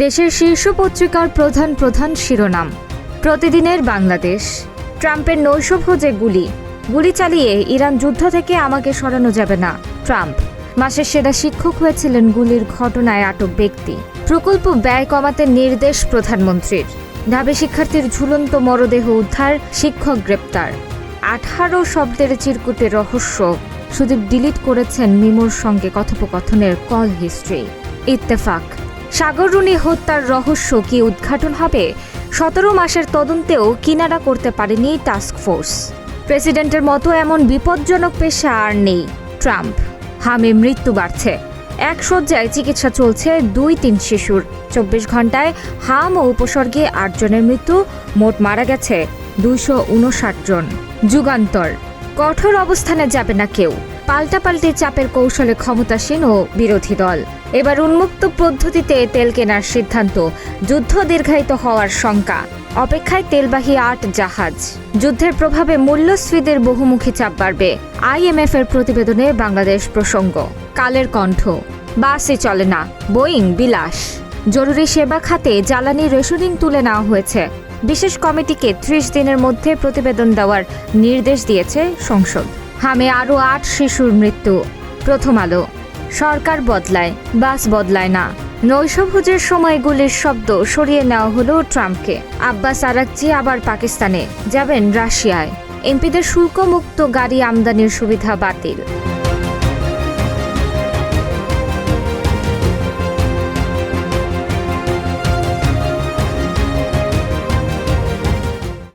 দেশের শীর্ষ পত্রিকার প্রধান প্রধান শিরোনাম। প্রতিদিনের বাংলাদেশ। ট্রাম্পের নৈশভোজে গুলি চালিয়ে ইরান যুদ্ধ থেকে আমাকে সরানো যাবে না। ট্রাম্প মাসের সেরা শিক্ষক হয়েছিলেন গুলির ঘটনায় আটক ব্যক্তি। প্রকল্প ব্যয় কমাতে নির্দেশ প্রধানমন্ত্রীর। ঢাবি শিক্ষার্থীর ঝুলন্ত মরদেহ উদ্ধার, শিক্ষক গ্রেপ্তার। 18 শব্দের চিরকুটে রহস্য। সুদীপ ডিলিট করেছেন মিমোর সঙ্গে কথোপকথনের কল হিস্ট্রি। ইত্তেফাক। সাগর রুনি হত্যার রহস্য কি উদ্ঘাটন হবে? 17 মাসের তদন্তেও কিনারা করতে পারেনি টাস্কফোর্স। প্রেসিডেন্টের মতো এমন বিপজ্জনক পেশা আর নেই। ট্রাম্প। হামে মৃত্যু বাড়ছে। এক শয্যায় চিকিৎসা চলছে 2-3 শিশুর। 24 ঘন্টায় হাম ও উপসর্গে 8 জনের মৃত্যু, মোট মারা গেছে 259 জন। যুগান্তর। কঠোর অবস্থানে যাবে না কেউ। পাল্টাপাল্টি চাপের কৌশলে ক্ষমতাসীন ও বিরোধী দল। এবার উন্মুক্ত পদ্ধতিতে তেল কেনার সিদ্ধান্ত, যুদ্ধ দীর্ঘায়িত হওয়ার শঙ্কা। অপেক্ষায় তেলবাহী 8 জাহাজ। যুদ্ধের প্রভাবে মূল্যস্ফীতির বহুমুখী চাপ বাড়বে। IMF এর প্রতিবেদনে বাংলাদেশ প্রসঙ্গ। কালের কণ্ঠ। বাসই চলে না, বোয়িং বিলাস। জরুরি সেবা খাতে জ্বালানি রেশনিং তুলে নেওয়া হয়েছে। বিশেষ কমিটিকে 30 দিনের মধ্যে প্রতিবেদন দেওয়ার নির্দেশ দিয়েছে সংসদ। হামে আরও 8 শিশুর মৃত্যু। প্রথম আলো। সরকার বদলায়, বাস বদলায় না। নৈশভোজের সময় গুলির শব্দ সরিয়ে নেওয়া হলো ট্রাম্পকে। আব্বাস আরাকচি আবার পাকিস্তানে যাবেন, রাশিয়ায়। এমপিদের শুল্কমুক্ত গাড়ি আমদানির সুবিধা বাতিল।